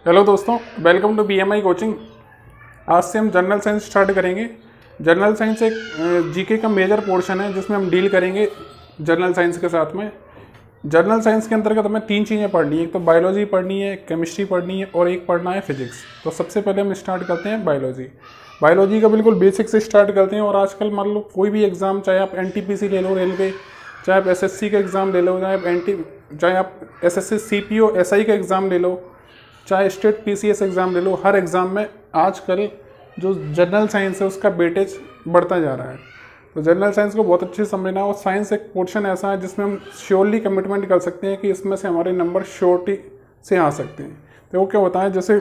Hello दोस्तों, welcome to BMI coaching. आज से हम जनरल साइंस स्टार्ट करेंगे। जनरल साइंस एक जीके का मेजर पोर्शन है जिसमें हम डील करेंगे जनरल साइंस के साथ में। जनरल साइंस के अंतर्गत हमें 3 चीज़ें पढ़नी है, एक तो बायोलॉजी पढ़नी है, केमिस्ट्री पढ़नी है और एक पढ़ना है फिजिक्स। तो सबसे पहले हम स्टार्ट करते हैं बायोलॉजी। बायोलॉजी का बिल्कुल बेसिक से स्टार्ट करते हैं। और आजकल मान लो कोई भी एग्ज़ाम, चाहे आप NTPC ले लो रेलवे, चाहे आप SSC का एग्ज़ाम ले लो, चाहे आप SSC CPO SI का एग्ज़ाम ले लो, चाहे स्टेट PCS एग्ज़ाम ले लो, हर एग्ज़ाम में आजकल जो जनरल साइंस है उसका वेटेज बढ़ता जा रहा है। तो जनरल साइंस को बहुत अच्छे से समझना है। और साइंस एक पोर्शन ऐसा है जिसमें हम श्योरली कमिटमेंट कर सकते हैं कि इसमें से हमारे नंबर श्योरिटी से आ सकते हैं। तो वो क्या होता है, जैसे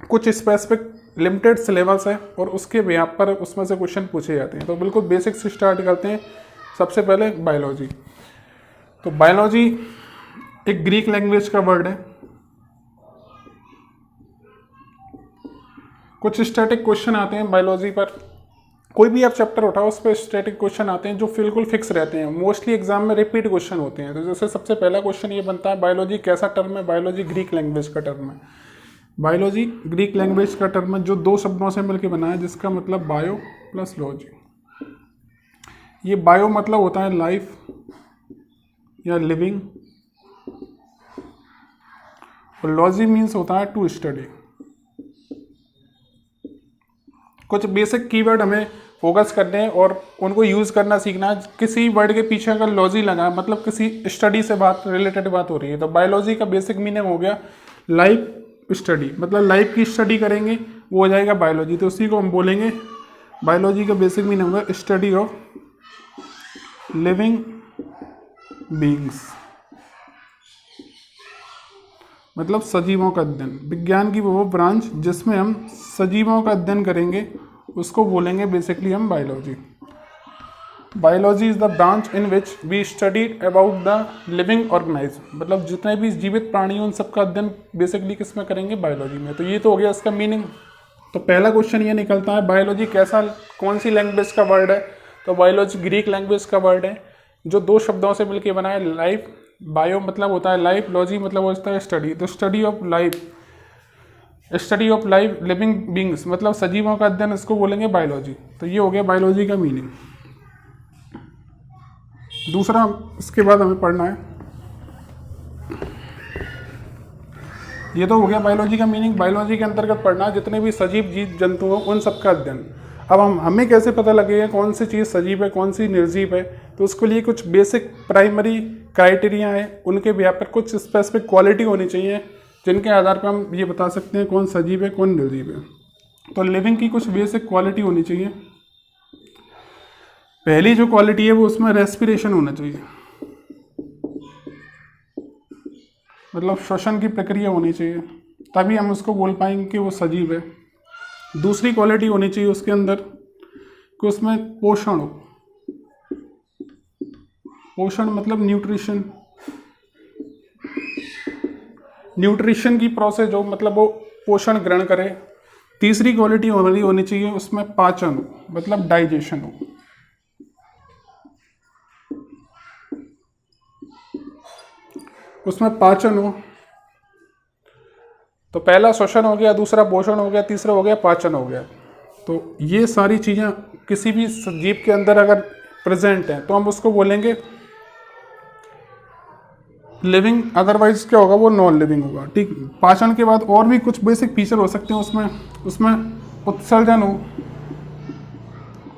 कुछ स्पेसिफिक लिमिटेड सिलेबस है और उसके बेस पर उसमें से क्वेश्चन पूछे जाते हैं। तो बिल्कुल बेसिक से स्टार्ट करते हैं। सबसे पहले बायोलॉजी। तो बायोलॉजी एक ग्रीक लैंग्वेज का वर्ड है। कुछ स्टैटिक क्वेश्चन आते हैं बायोलॉजी पर। कोई भी आप चैप्टर उठाओ उस पर स्टैटिक क्वेश्चन आते हैं जो बिल्कुल फिक्स रहते हैं। मोस्टली एग्जाम में रिपीट क्वेश्चन होते हैं। तो जैसे सबसे पहला क्वेश्चन ये बनता है, बायोलॉजी कैसा टर्म है? बायोलॉजी ग्रीक लैंग्वेज का टर्म है। बायोलॉजी ग्रीक लैंग्वेज का टर्म है जो 2 शब्दों से मिलकर बना है, जिसका मतलब बायो प्लस लॉजी। ये बायो मतलब होता है लाइफ या लिविंग, और लॉजी मीन्स होता है टू स्टडी। कुछ बेसिक कीवर्ड हमें फोकस करने हैं और उनको यूज़ करना सीखना है। किसी वर्ड के पीछे अगर लॉजी लगा मतलब किसी स्टडी से रिलेटेड बात हो रही है। तो बायोलॉजी का बेसिक मीनिंग हो गया लाइफ स्टडी, मतलब लाइफ की स्टडी करेंगे वो हो जाएगा बायोलॉजी। तो उसी को हम बोलेंगे बायोलॉजी का बेसिक मीनिंग होगा स्टडी ऑफ लिविंग बीइंग्स, मतलब सजीवों का अध्ययन। विज्ञान की वो ब्रांच जिसमें हम सजीवों का अध्ययन करेंगे उसको बोलेंगे बेसिकली हम biology. Biology is the branch in which we studied about the living organism, मतलब जितने भी जीवित प्राणी उन सबका अध्ययन बेसिकली किस में करेंगे? बायोलॉजी में। तो ये तो हो गया इसका मीनिंग। तो पहला क्वेश्चन ये निकलता है, बायोलॉजी कौन सी लैंग्वेज का वर्ड है? तो बायोलॉजी ग्रीक लैंग्वेज का वर्ड है जो 2 शब्दों से मिलकर बना है। लाइफ, बायो मतलब होता है लाइफ, लॉजी मतलब होता है स्टडी। तो study of life living beings मतलब सजीवों का अध्ययन, इसको बोलेंगे बायोलॉजी। तो ये हो गया बायोलॉजी का मीनिंग। दूसरा इसके बाद हमें पढ़ना है, ये तो हो गया बायोलॉजी का मीनिंग। बायोलॉजी के अंतर्गत पढ़ना है जितने भी सजीव जीव जंतु हो उन सबका अध्ययन। अब हमें कैसे पता लगेगा कौन सी चीज़ सजीव है कौन सी निर्जीव है? तो उसके लिए कुछ बेसिक प्राइमरी क्राइटेरिया है, उनके बेस पर कुछ स्पेसिफिक क्वालिटी होनी चाहिए जिनके आधार पर हम ये बता सकते हैं कौन सजीव है कौन निर्जीव है। तो लिविंग की कुछ बेसिक क्वालिटी होनी चाहिए। पहली जो क्वालिटी है वो उसमें रेस्पिरेशन होना चाहिए, मतलब श्वसन की प्रक्रिया होनी चाहिए, तभी हम उसको बोल पाएंगे कि वो सजीव है। दूसरी क्वालिटी होनी चाहिए उसके अंदर कि उसमें पोषण हो। पोषण मतलब न्यूट्रिशन की प्रोसेस हो, मतलब वो पोषण ग्रहण करे। तीसरी क्वालिटी होनी चाहिए उसमें पाचन हो, मतलब डाइजेशन हो। उसमें पाचन हो। तो पहला श्वसन हो गया, दूसरा पोषण हो गया, तीसरा हो गया पाचन हो गया। तो ये सारी चीज़ें किसी भी जीव के अंदर अगर प्रेजेंट हैं तो हम उसको बोलेंगे लिविंग, अदरवाइज क्या होगा? वो नॉन लिविंग होगा। ठीक। पाचन के बाद और भी कुछ बेसिक फीचर हो सकते हैं उसमें उत्सर्जन हो,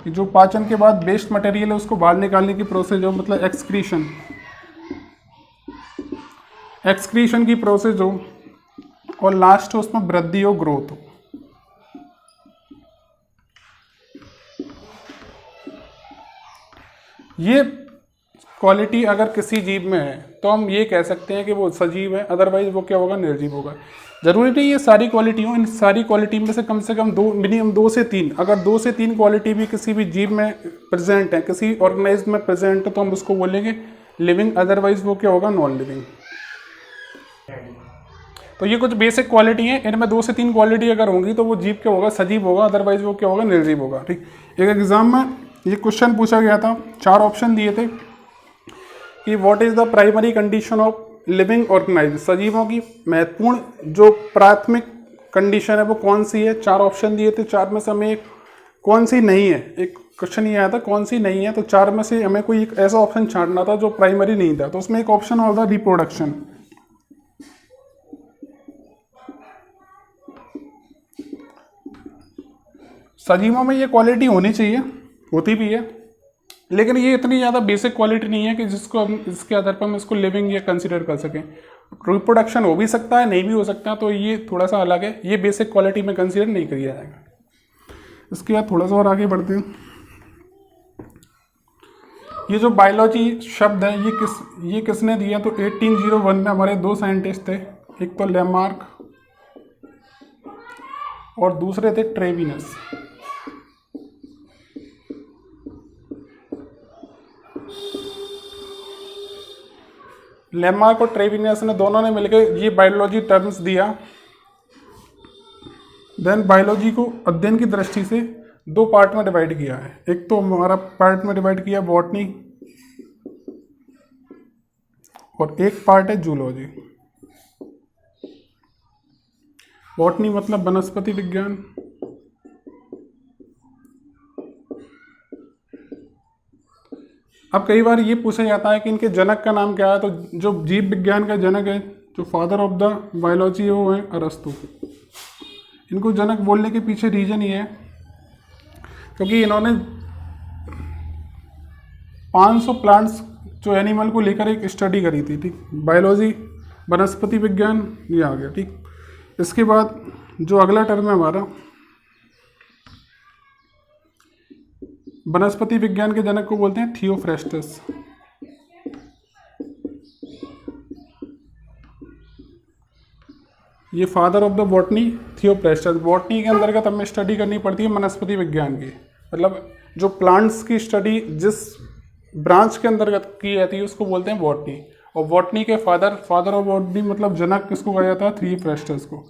जो पाचन के बाद वेस्ट मटेरियल है उसको बाहर निकालने की प्रोसेस हो, मतलब एक्सक्रीशन की प्रोसेस हो, और लास्ट उसमें वृद्धि हो, ग्रोथ हो। ये क्वालिटी अगर किसी जीव में है तो हम ये कह सकते हैं कि वो सजीव है, अदरवाइज वो क्या होगा? निर्जीव होगा। जरूरी नहीं ये सारी क्वालिटी हो, इन सारी क्वालिटी में से कम मिनिमम 2 से 3, अगर 2 से 3 क्वालिटी भी किसी भी जीव में प्रेजेंट है, किसी ऑर्गेनाइज्म में प्रेजेंट है, तो हम उसको बोलेंगे लिविंग, अदरवाइज वो क्या होगा? Non living. तो ये कुछ बेसिक क्वालिटी है, इनमें 2 से 3 क्वालिटी अगर होंगी तो वो जीव क्या होगा? सजीव होगा, अदरवाइज वो क्या होगा? निर्जीव होगा। ठीक। एक एग्जाम में ये क्वेश्चन पूछा गया था, 4 ऑप्शन दिए थे कि what is the primary condition of living organise, सजीवों की महत्वपूर्ण जो प्राथमिक कंडीशन है वो कौन सी है। 4 ऑप्शन दिए थे, 4 में से हमें एक कौन सी नहीं है, एक क्वेश्चन ये आया था कौन सी नहीं है, तो 4 में से हमें कोई एक ऐसा ऑप्शन छांटना था जो प्राइमरी नहीं था, तो उसमें एक ऑप्शन और था रिप्रोडक्शन। सजीवों में ये क्वालिटी होनी चाहिए, होती भी है, लेकिन ये इतनी ज़्यादा बेसिक क्वालिटी नहीं है कि जिसको हम इसके आधार पर हम इसको लिविंग या कंसिडर कर सकें। रिप्रोडक्शन हो भी सकता है, नहीं भी हो सकता, तो ये थोड़ा सा अलग है, ये बेसिक क्वालिटी में कंसिडर नहीं किया जाएगा। इसके बाद थोड़ा सा और आगे बढ़ते हैं। ये जो बायोलॉजी शब्द है ये किसने दिया, तो 1801 में हमारे 2 साइंटिस्ट थे, एक तो लेमार्क और दूसरे थे ट्रेविनस। लेमार्क और ट्रेविनस ने दोनों ने मिलकर ये बायोलॉजी टर्म्स दिया। देन बायोलॉजी को अध्ययन की दृष्टि से 2 पार्ट में डिवाइड किया है। एक तो हमारा पार्ट में डिवाइड किया बॉटनी और एक पार्ट है जूलॉजी। बॉटनी मतलब वनस्पति विज्ञान, अब कई बार ये पूछा जाता है कि इनके जनक का नाम क्या है, तो जो जीव विज्ञान का जनक है, जो फादर ऑफ द बायोलॉजी है, वो है अरस्तु। इनको जनक बोलने के पीछे रीजन ये है क्योंकि इन्होंने 500 प्लांट्स जो एनिमल को लेकर एक स्टडी करी थी, ठीक। बायोलॉजी, वनस्पति विज्ञान, ये आ गया, ठीक। इसके बाद जो अगला टर्म है हमारा, वनस्पति विज्ञान के जनक को बोलते हैं थियोफ्रेस्टस। ये father of the botany Theophrastus. Botany के अंतर्गत हमें स्टडी करनी पड़ती है वनस्पति विज्ञान की, मतलब जो प्लांट्स की स्टडी जिस ब्रांच के अंतर्गत की जाती है उसको बोलते हैं बॉटनी। और बॉटनी के फादर ऑफ बॉटनी मतलब जनक किसको कहा जाता है, थियोफ्रेस्टस को।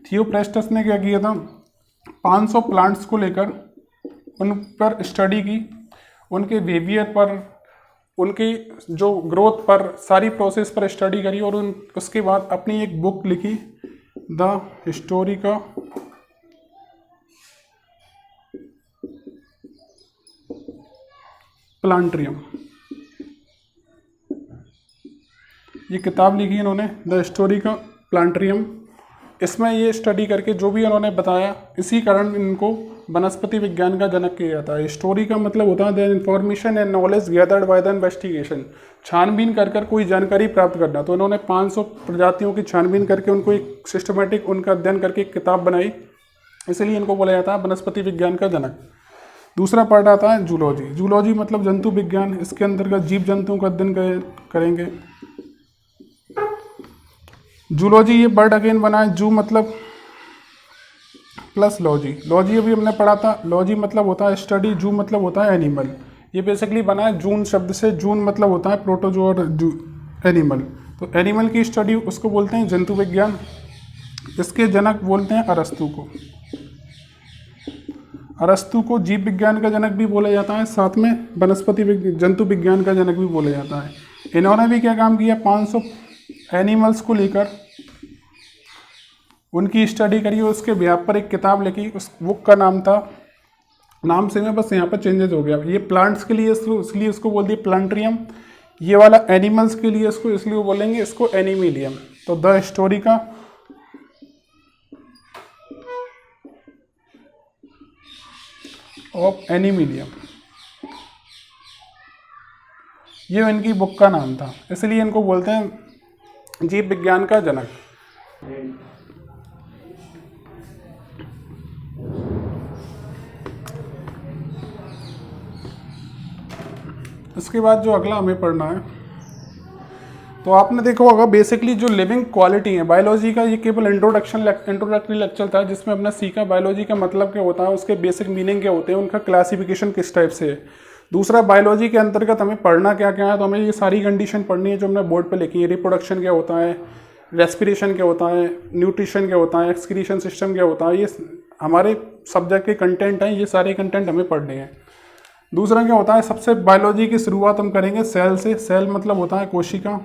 थियोफ्रेस्टस ने क्या किया था, 500 प्लांट्स को लेकर उन पर स्टडी की, उनके बिहेवियर पर, उनकी जो ग्रोथ पर, सारी प्रोसेस पर स्टडी करी और उसके बाद अपनी एक बुक लिखी, द हिस्टोरिका प्लांट्रियम। ये किताब लिखी इन्होंने, द हिस्टोरिका प्लांट्रियम। इसमें ये स्टडी करके जो भी उन्होंने बताया, इसी कारण इनको वनस्पति विज्ञान का जनक किया जाता है। स्टोरी का मतलब होता है the information and knowledge gathered by the investigation, छानबीन कर कोई जानकारी प्राप्त करना। तो इन्होंने 500 प्रजातियों की छानबीन करके उनको एक सिस्टमेटिक उनका अध्ययन करके एक किताब बनाई, इसलिए इनको बोला जाता है वनस्पति विज्ञान का जनक। दूसरा पार्ट आता है जूलॉजी। जूलॉजी मतलब जंतु विज्ञान, इसके अंतर्गत जीव जंतुओं का अध्ययन करेंगे। जूलॉजी ये वर्ड अगेन बना है, जू मतलब प्लस लॉजी। लॉजी अभी हमने पढ़ा था, लॉजी मतलब होता है स्टडी, जू मतलब होता है एनिमल। ये बेसिकली बना है जून शब्द से, जून मतलब होता है प्रोटोजो और एनिमल। तो एनिमल की स्टडी उसको बोलते हैं जंतु विज्ञान। इसके जनक बोलते हैं अरस्तु को। अरस्तु को जीव विज्ञान का जनक भी बोला जाता है, साथ में जंतु विज्ञान का जनक भी बोला जाता है। इन्होंने भी क्या काम किया, 500 एनिमल्स को लेकर उनकी स्टडी करी और उसके बेस पर एक किताब लिखी। उस बुक का नाम था, नाम से में बस यहाँ पर चेंजेस हो गया। ये प्लांट्स के लिए इसलिए उसको बोल दिया प्लांट्रियम, ये वाला एनिमल्स के लिए इसको इसलिए बोलेंगे इसको एनिमिलियम। तो द हिस्टोरिका ऑफ एनिमिलियम, ये इनकी बुक का नाम था, इसलिए इनको बोलते हैं जीव विज्ञान का जनक। इसके बाद जो अगला हमें पढ़ना है, तो आपने देखा होगा बेसिकली जो लिविंग क्वालिटी है बायोलॉजी का, ये केवल इंट्रोडक्टरी लेक्चर था जिसमें हमने सीखा बायोलॉजी का मतलब क्या होता है, उसके बेसिक मीनिंग क्या होते हैं, उनका क्लासिफिकेशन किस टाइप से है। दूसरा, बायोलॉजी के अंतर्गत हमें पढ़ना क्या क्या है, तो हमें ये सारी कंडीशन पढ़नी है जो हमने बोर्ड पर लिखी है। रिप्रोडक्शन क्या होता है, रेस्पिरेशन क्या होता है, न्यूट्रिशन क्या होता है, एक्सक्रीशन सिस्टम क्या होता है, ये हमारे सब्जेक्ट के कंटेंट हैं, ये सारे कंटेंट हमें पढ़ने हैं। दूसरा क्या होता है, सबसे बायोलॉजी की शुरुआत हम करेंगे सेल से। सेल मतलब होता है कोशिका।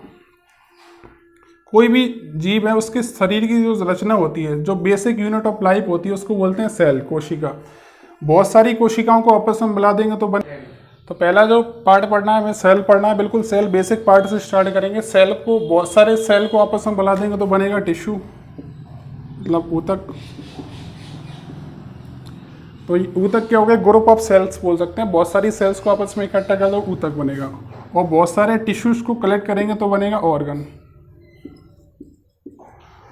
कोई भी जीव है उसके शरीर की जो रचना होती है, जो बेसिक यूनिट ऑफ लाइफ होती है, उसको बोलते हैं सेल, कोशिका। बहुत सारी कोशिकाओं को आपस में मिला देंगे तो पहला जो पार्ट पढ़ना है हमें सेल पढ़ना है, बिल्कुल सेल बेसिक पार्ट से स्टार्ट करेंगे। सेल को, बहुत सारे सेल को आपस में मिला देंगे तो बनेगा टिश्यू, मतलब ऊतक। तो ऊतक क्या हो गया, ग्रुप ऑफ सेल्स बोल सकते हैं। बहुत सारी सेल्स को आपस में इकट्ठा कर दो, ऊतक बनेगा। और बहुत सारे टिश्यूज को कलेक्ट करेंगे तो बनेगा ऑर्गन,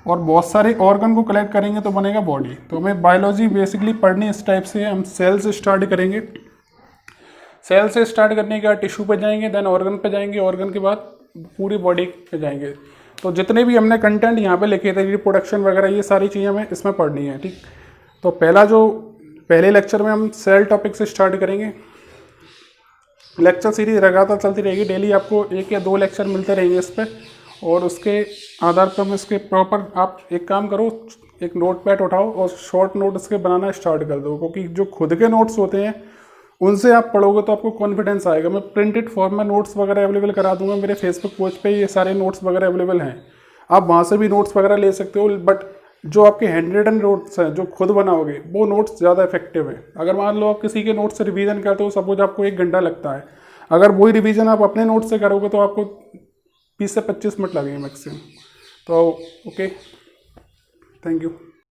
और बहुत सारे ऑर्गन को कलेक्ट करेंगे तो बनेगा बॉडी। तो हमें बायोलॉजी बेसिकली पढ़नी इस टाइप से है। हम सेल से स्टार्ट करेंगे, सेल से स्टार्ट करने के बाद टिश्यू पे जाएंगे, देन ऑर्गन पे जाएंगे, ऑर्गन के बाद पूरी बॉडी पे जाएंगे। तो जितने भी हमने कंटेंट यहाँ पे लिखे थे, रिप्रोडक्शन वगैरह, ये सारी चीज़ें हमें इसमें पढ़नी है, ठीक। तो पहले लेक्चर में हम सेल टॉपिक से स्टार्ट करेंगे। लेक्चर सीरीज लगातार चलती रहेगी, डेली आपको 1 या 2 लेक्चर मिलते रहेंगे इस पर, और उसके आधार पर इसके प्रॉपर आप एक काम करो, एक नोट पैड उठाओ और शॉर्ट नोट इसके बनाना स्टार्ट कर दो, क्योंकि जो खुद के नोट्स होते हैं उनसे आप पढ़ोगे तो आपको कॉन्फिडेंस आएगा। मैं प्रिंटेड फॉर्म में नोट्स वगैरह अवेलेबल करा दूंगा, मेरे फेसबुक पेज पे ये सारे नोट्स वगैरह अवेलेबल हैं, आप वहाँ से भी नोट्स वगैरह ले सकते हो। बट जो आपके हैंड रिटन नोट्स हैं, जो खुद बनाओगे, वो नोट्स ज़्यादा इफेक्टिव हैं। अगर मान लो आप किसी के नोट्स से रिवीजन करते हो, सपोज आपको 1 घंटा लगता है, अगर वही रिवीजन आप अपने नोट्स से करोगे तो आपको 20 से 25 मिनट लगेंगे मैक्सिमम। तो ओके, थैंक यू।